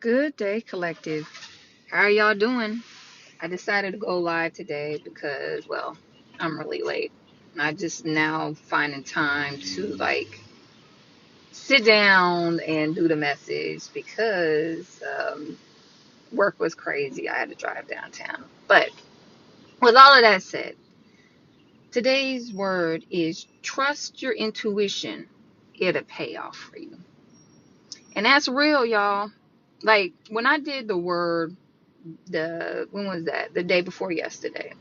Good day, collective. How are y'all doing? I decided to go live today because, well, I'm really late. I just now finding time to sit down and do the message because work was crazy. I had to drive downtown. But with all of that said, today's word is trust your intuition. It'll pay off for you. And that's real, y'all. Like when I did the word when was that? The day before yesterday.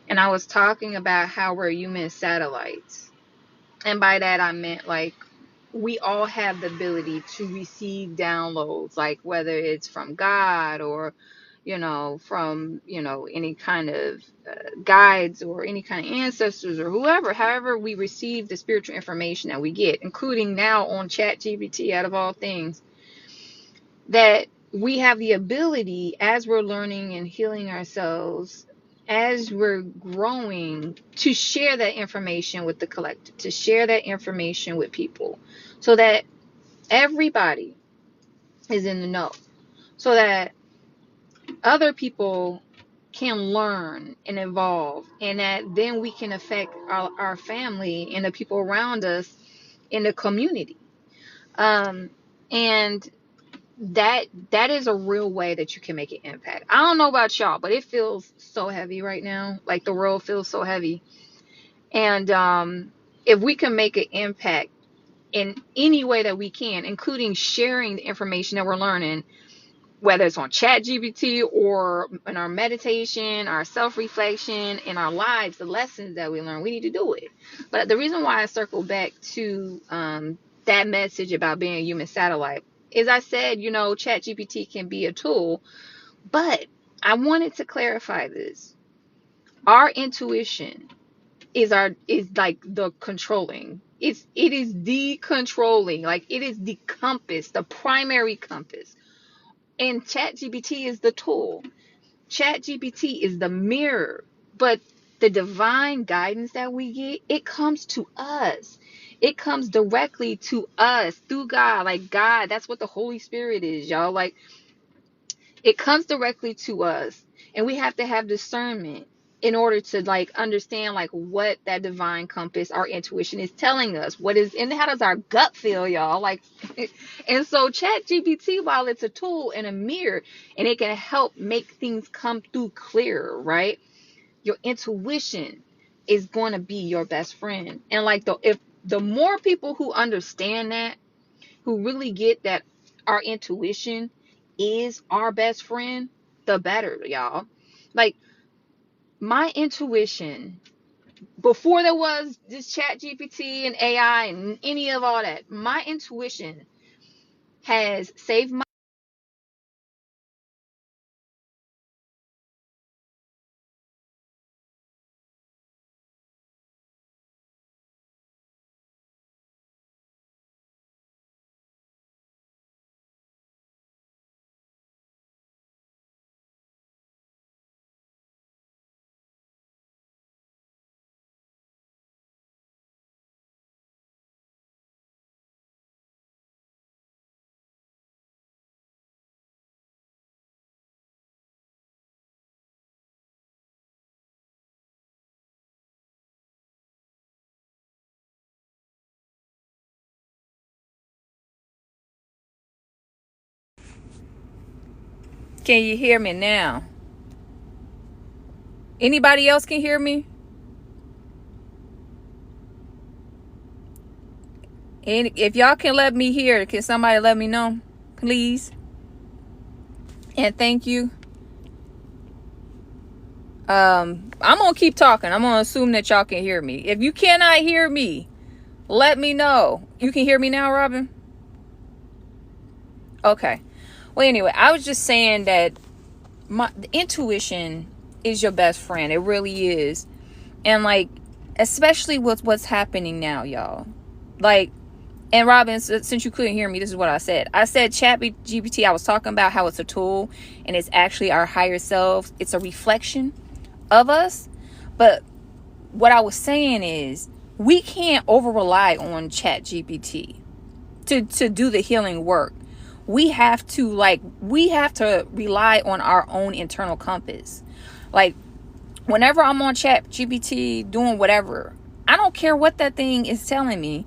And I was talking about how we're human satellites. And by that I meant like we all have the ability to receive downloads, like whether it's from God or from any kind of guides or any kind of ancestors or whoever, however we receive the spiritual information that we get, including now on ChatGPT, out of all things, that we have the ability, as we're learning and healing ourselves, as we're growing, to share that information with the collective, to share that information with people, so that everybody is in the know, so that other people can learn and evolve, and that then we can affect our family and the people around us in the community. And that is a real way that you can make an impact. I don't know about y'all, but it feels so heavy right now. Like the world feels so heavy. And if we can make an impact in any way that we can, including sharing the information that we're learning, whether it's on ChatGPT or in our meditation, our self-reflection, in our lives, the lessons that we learn, we need to do it. But the reason why I circle back to that message about being a human satellite is I said, ChatGPT can be a tool, but I wanted to clarify this. Our intuition is like the controlling. It is the controlling, like it is the compass, the primary compass. And ChatGPT is the tool. ChatGPT is the mirror. But the divine guidance that we get, it comes to us. It comes directly to us through God. Like God, that's what the Holy Spirit is, y'all. Like it comes directly to us. And we have to have discernment in order to understand what that divine compass, our intuition, is telling us. What is, and how does our gut feel, y'all? And so ChatGPT, while it's a tool and a mirror, and it can help make things come through clearer, right? Your intuition is going to be your best friend. And if the more people who understand that, who really get that our intuition is our best friend, the better, y'all. Like my intuition, before there was this Chat GPT and AI and any of all that, my intuition has saved my Can you hear me now? Anybody else can hear me? And if y'all can let me hear, can somebody let me know, please? And thank you. I'm gonna keep talking. I'm gonna assume that y'all can hear me. If you cannot hear me, let me know. You can hear me now, Robin? Okay. Well, anyway, I was just saying that the intuition is your best friend. It really is. And especially with what's happening now, y'all. And Robin, since you couldn't hear me, this is what I said. I said ChatGPT, I was talking about how it's a tool and it's actually our higher selves. It's a reflection of us. But what I was saying is we can't over rely on ChatGPT to do the healing work. we have to rely on our own internal compass. Like, whenever I'm on Chat GPT doing whatever, I don't care what that thing is telling me.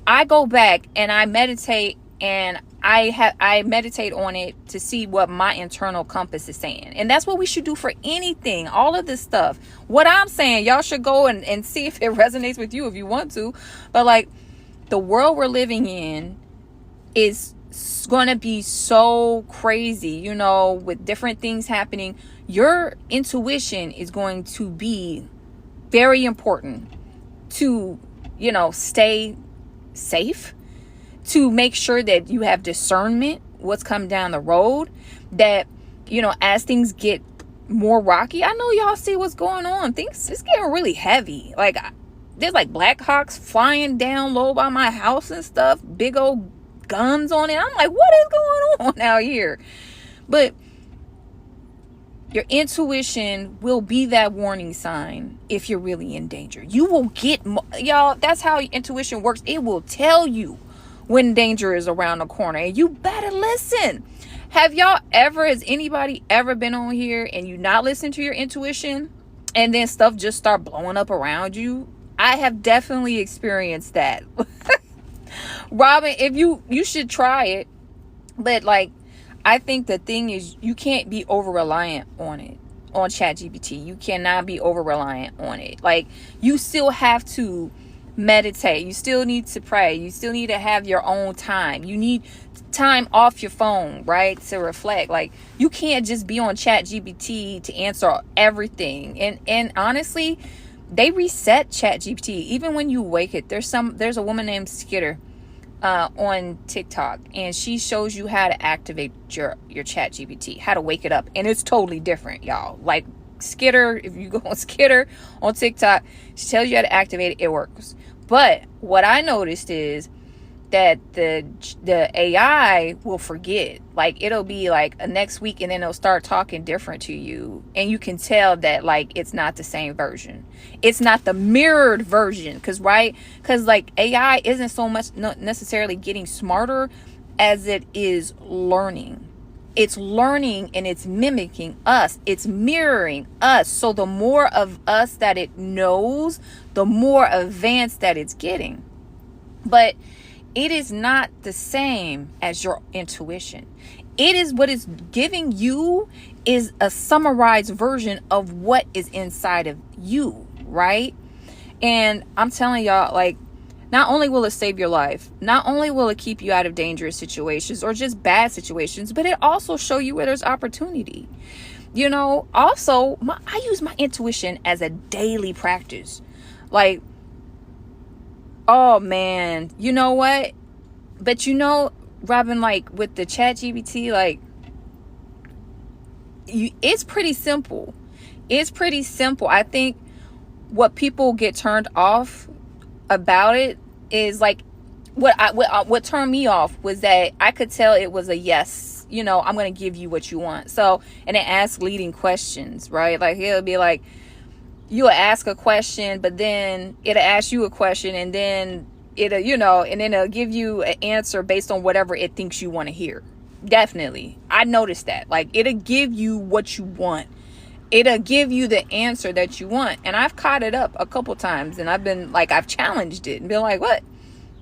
I go back and I meditate, and I meditate on it to see what my internal compass is saying. And that's what we should do for anything, all of this stuff. What I'm saying, y'all should go and see if it resonates with you if you want to. But like, the world we're living in is going to be so crazy, you know, with different things happening. Your intuition is going to be very important to, you know, stay safe, to make sure that you have discernment what's coming down the road, that, you know, as things get more rocky. I know y'all see what's going on. Things, it's getting really heavy. Like, there's like Black Hawks flying down low by my house and stuff, big old guns on it. I'm like, what is going on out here? But your intuition will be that warning sign if you're really in danger. You will get, y'all, that's how intuition works. It will tell you when danger is around the corner, and you better listen. Has anybody ever been on here and you not listen to your intuition and then stuff just start blowing up around you? I have definitely experienced that. Robin, if you should try it. But like, I think the thing is, you can't be over reliant on it, on ChatGPT. You cannot be over reliant on it. Like, you still have to meditate. You still need to pray. You still need to have your own time. You need time off your phone, right? To reflect. Like, you can't just be on ChatGPT to answer everything. And honestly, they reset ChatGPT. Even when you wake it, there's a woman named Skitter on TikTok, and she shows you how to activate your ChatGPT, how to wake it up, and it's totally different, y'all. Like, Skitter, if you go on Skitter on TikTok, she tells you how to activate it. It works. But what I noticed is that the AI will forget. Like, it'll be like a next week, and then it'll start talking different to you, and you can tell that like it's not the same version. It's not the mirrored version, because like, AI isn't so much necessarily getting smarter as it is learning. It's learning, and it's mimicking us. It's mirroring us. So the more of us that it knows, the more advanced that it's getting. But it is not the same as your intuition. It is what it's giving you is a summarized version of what is inside of you, right? And I'm telling y'all, like, not only will it save your life, not only will it keep you out of dangerous situations or just bad situations, but it also show you where there's opportunity. You know, also, I use my intuition as a daily practice. Like, oh man, you know what? But you know, Robin, like with the ChatGPT, like, it's pretty simple. It's pretty simple. I think what people get turned off about it is like, what turned me off was that I could tell it was a yes. You know, I'm going to give you what you want. So, and it asks leading questions, right? Like, it'll be like, you'll ask a question, but then it'll ask you a question, and then it'll, you know, and then it'll give you an answer based on whatever it thinks you want to hear. Definitely. I noticed that. Like, it'll give you what you want. It'll give you the answer that you want. And I've caught it up a couple times, and I've challenged it and been like, what?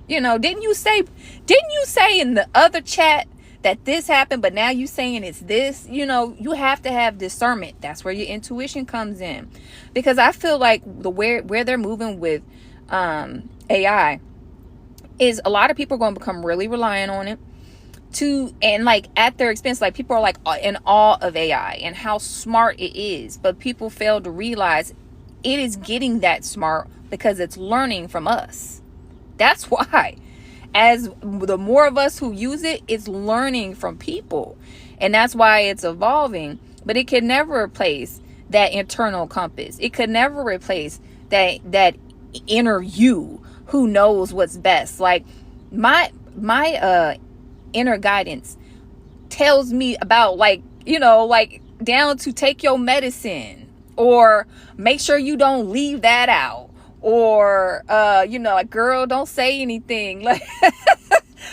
You know, didn't you say in the other chat that this happened, but now you saying it's this? You know, you have to have discernment. That's where your intuition comes in. Because I feel like where they're moving with AI is a lot of people are going to become really reliant on it and like at their expense. Like, people are like in awe of AI and how smart it is, but people fail to realize it is getting that smart because it's learning from us. That's why, as the more of us who use it, it's learning from people, and that's why it's evolving. But it can never replace that internal compass. It could never replace that inner you who knows what's best. Like, my inner guidance tells me about, like, you know, like down to take your medicine, or make sure you don't leave that out, or you know, like, girl, don't say anything. Like,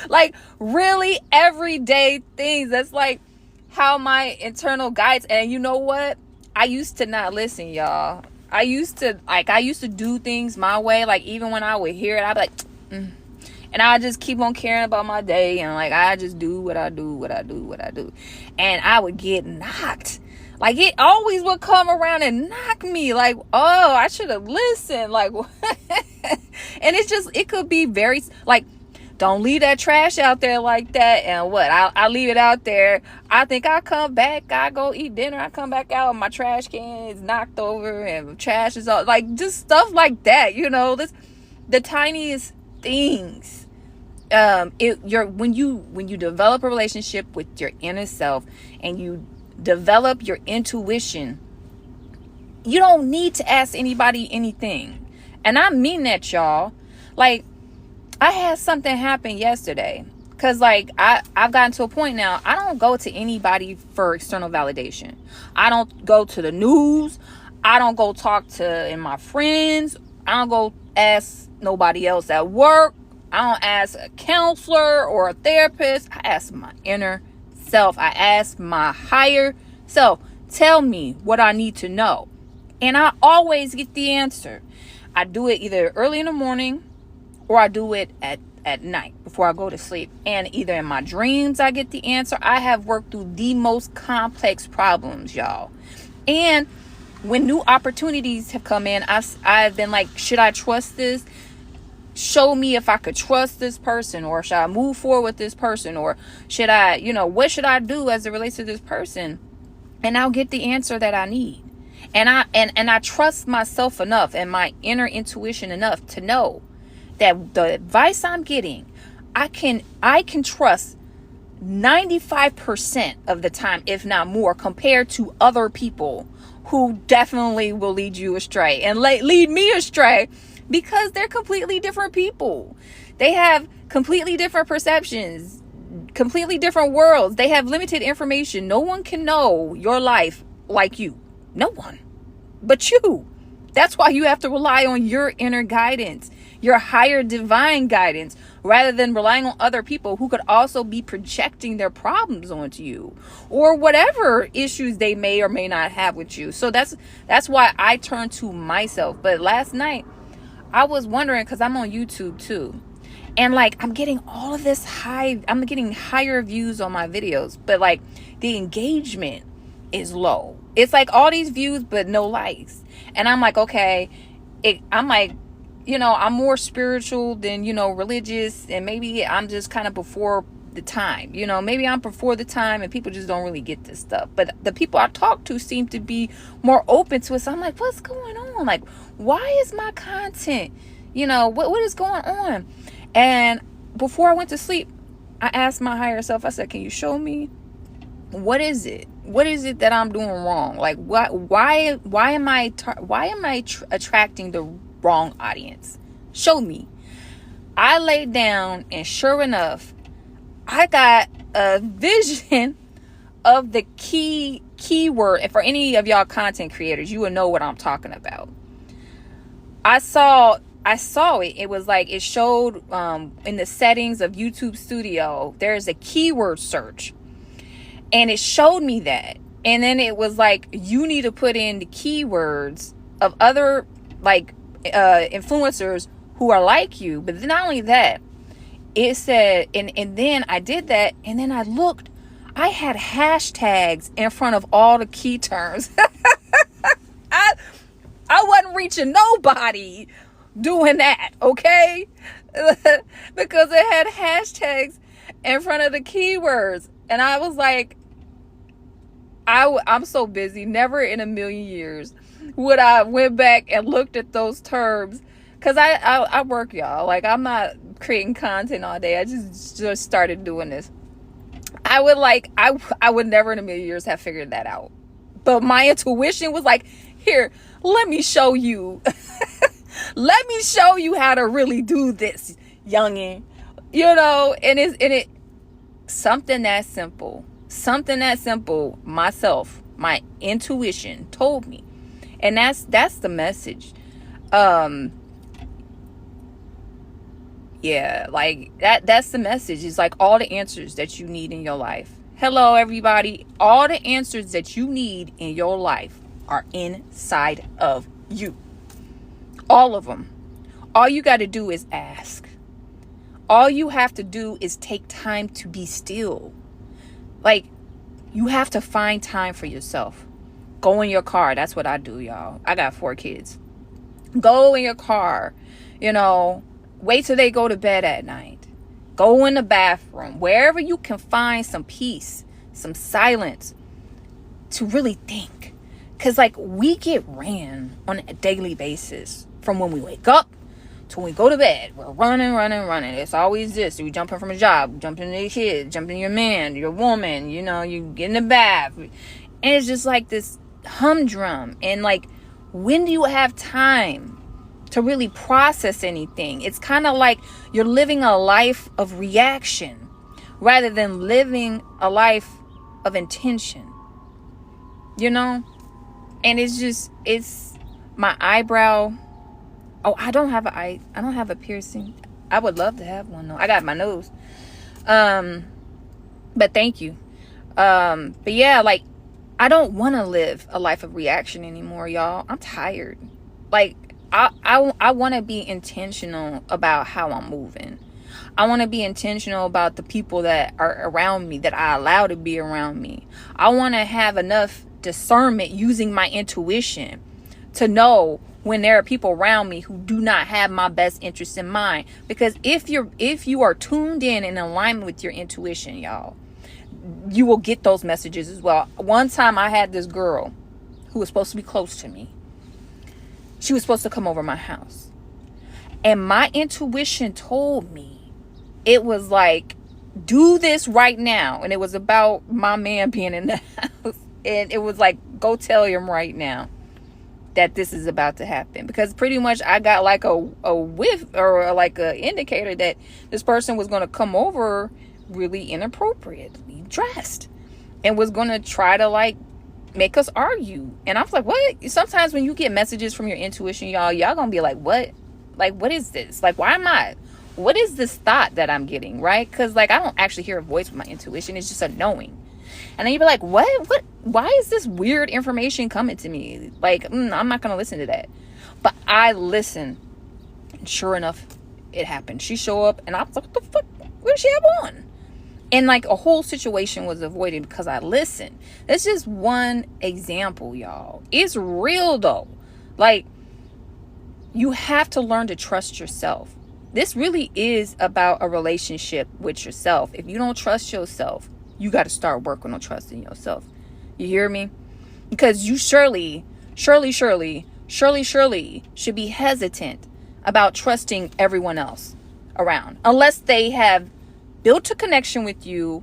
Like really everyday things. That's like how my internal guides. And you know what? I used to not listen, y'all. I used to do things my way. Like even when I would hear it, I'd be like, and I just keep on caring about my day, and like I just do what I do, and I would get knocked. Like it always would come around and knock me. Like, oh, I should have listened. Like, and it could be very like, don't leave that trash out there like that. And what? I leave it out there. I think I come back. I go eat dinner. I come back out. My trash can is knocked over and trash is all like just stuff like that. The tiniest things. When you develop a relationship with your inner self and you develop your intuition, you don't need to ask anybody anything. And I mean that, y'all. Like, I had something happen yesterday. Because, like, I've gotten to a point now, I don't go to anybody for external validation. I don't go to the news. I don't go talk to my friends. I don't go ask nobody else at work. I don't ask a counselor or a therapist. I ask my inner self. I ask my higher self, tell me what I need to know. And I always get the answer. I do it either early in the morning or I do it at night before I go to sleep. And either in my dreams I get the answer. I have worked through the most complex problems, y'all. And when new opportunities have come in, I've been like, should I trust this? Show me if I could trust this person, or should I move forward with this person, or should I, what should I do as it relates to this person? And I'll get the answer that I need. And I trust myself enough and my inner intuition enough to know that the advice I'm getting, I can trust 95% of the time, if not more, compared to other people who definitely will lead you astray and lead me astray. Because they're completely different people. They have completely different perceptions, completely different worlds. They have limited information. No one can know your life like you. No one. But you. That's why you have to rely on your inner guidance, your higher divine guidance, rather than relying on other people who could also be projecting their problems onto you or whatever issues they may or may not have with you. So that's why I turn to myself. But last night, I was wondering, because I'm on YouTube too, and like I'm getting all of this I'm getting higher views on my videos, but like the engagement is low. It's like all these views but no likes. And I'm like, okay, I'm like, I'm more spiritual than, religious, and maybe I'm just kind of before the time, maybe I'm before the time and people just don't really get this stuff. But the people I talk to seem to be more open to it. So I'm like, what's going on? Like, why is my content, what is going on? And before I went to sleep, I asked my higher self, I said, can you show me what is it that I'm doing wrong? Like, why am I attracting the wrong audience? Show me. I laid down, and sure enough, I got a vision of the keyword. And for any of y'all content creators, you will know what I'm talking about. I saw it. It was like, it showed in the settings of YouTube Studio, there's a keyword search. And it showed me that. And then it was like, you need to put in the keywords of other like influencers who are like you. But not only that, it said, and then I did that, and then I looked, I had hashtags in front of all the key terms. I wasn't reaching nobody doing that, okay? Because it had hashtags in front of the keywords. And I was like, I'm so busy. Never in a million years would I went back and looked at those terms. Because I work, y'all. Like, I'm not creating content all day. I just started doing this. I would never in a million years have figured that out. But my intuition was like, here, let me show you. Let me show you how to really do this, youngin. And it something that simple. Myself, my intuition told me. And that's the message. Yeah, like that's the message. It's like all the answers that you need in your life. Hello, everybody. All the answers that you need in your life are inside of you. All of them. All you got to do is ask. All you have to do is take time to be still. Like, you have to find time for yourself. Go in your car. That's what I do, y'all. I got 4 kids. Go in your car, wait till they go to bed at night. Go in the bathroom, wherever you can find some peace, some silence to really think. Because, like, we get ran on a daily basis from when we wake up to when we go to bed. We're running. It's always this. You jumping from a job, jumping into your kids, jumping your man, your woman, you get in the bath. And it's just like this humdrum. And, like, when do you have time to really process anything? It's kind of like you're living a life of reaction rather than living a life of intention. And it's my eyebrow. Oh, I don't have a piercing. I would love to have one though. I got my nose. But thank you. But yeah, like, I don't want to live a life of reaction anymore, y'all. I'm tired. Like, I want to be intentional about how I'm moving. I want to be intentional about the people that are around me, that I allow to be around me. I want to have enough discernment using my intuition to know when there are people around me who do not have my best interest in mind. Because if you are tuned in alignment with your intuition, y'all, you will get those messages as well. One time I had this girl who was supposed to be close to me. She was supposed to come over my house. And my intuition told me, it was like, do this right now. And it was about my man being in the house. And it was like, go tell him right now that this is about to happen. Because pretty much I got like a whiff or like a indicator that this person was going to come over really inappropriately dressed and was going to try to like make us argue. And I was like, what? Sometimes when you get messages from your intuition, y'all gonna be like, what? Like, what is this? Like, what is this thought that I'm getting, right? Because, like, I don't actually hear a voice with my intuition. It's just a knowing. And then you'd be like, what? Why is this weird information coming to me? Like, I'm not gonna listen to that. But I listen. And sure enough, it happened. She showed up and I was like, what the fuck? What does she have on? And like a whole situation was avoided because I listened. That's just one example, y'all. It's real though. Like, you have to learn to trust yourself. This really is about a relationship with yourself. If you don't trust yourself, you got to start working on trusting yourself. You hear me? Because you surely should be hesitant about trusting everyone else around. Unless they have built a connection with you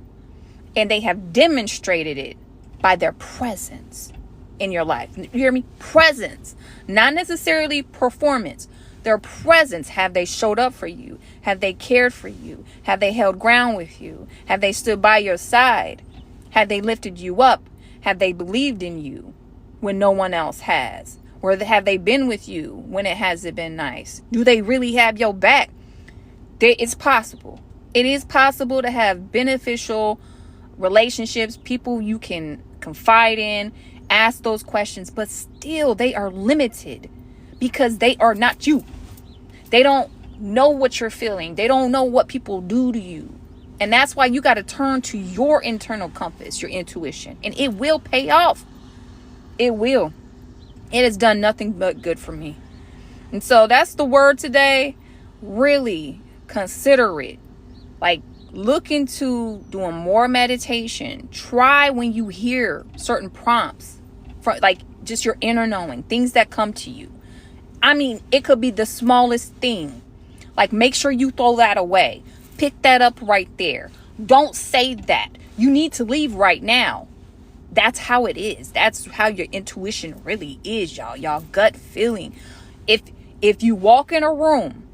and they have demonstrated it by their presence in your life. You hear me? Presence, not necessarily performance. Their presence. Have they showed up for you? Have they cared for you? Have they held ground with you? Have they stood by your side? Have they lifted you up? Have they believed in you when no one else has? Or have they been with you when it hasn't been nice? Do they really have your back? It's possible. It is possible to have beneficial relationships, people you can confide in, ask those questions, but still they are limited because they are not you. They don't know what you're feeling. They don't know what people do to you. And that's why you got to turn to your internal compass, your intuition, and it will pay off. It will. It has done nothing but good for me. And so that's the word today. Really consider it. Like, look into doing more meditation. Try when you hear certain prompts, from like just your inner knowing, things that come to you. I mean, it could be the smallest thing. Like, make sure you throw that away. Pick that up right there. Don't say that. You need to leave right now. That's how it is. That's how your intuition really is, y'all. Y'all gut feeling. If you walk in a room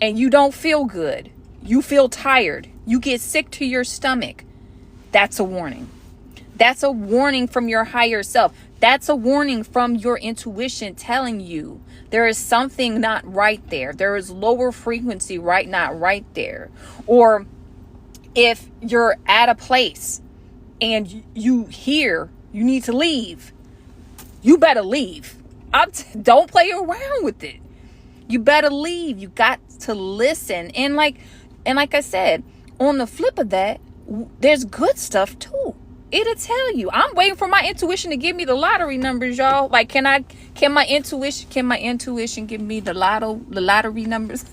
and you don't feel good, you feel tired, you get sick to your stomach, that's a warning. That's a warning from your higher self. That's a warning from your intuition telling you there is something not right there. There is lower frequency not right there. Or if you're at a place and you hear you need to leave, you better leave. Don't play around with it. You better leave. You got to listen. And like I said, on the flip of that, there's good stuff too. It'll tell you. I'm waiting for my intuition to give me the lottery numbers, y'all. Like, can my intuition give me the lottery numbers?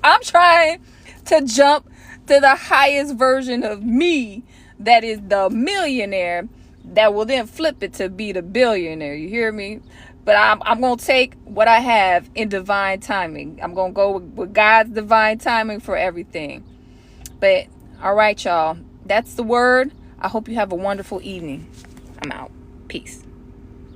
I'm trying to jump to the highest version of me, that is the millionaire, that will then flip it to be the billionaire. You hear me? But I'm going to take what I have in divine timing. I'm going to go with God's divine timing for everything. But all right, y'all. That's the word. I hope you have a wonderful evening. I'm out. Peace.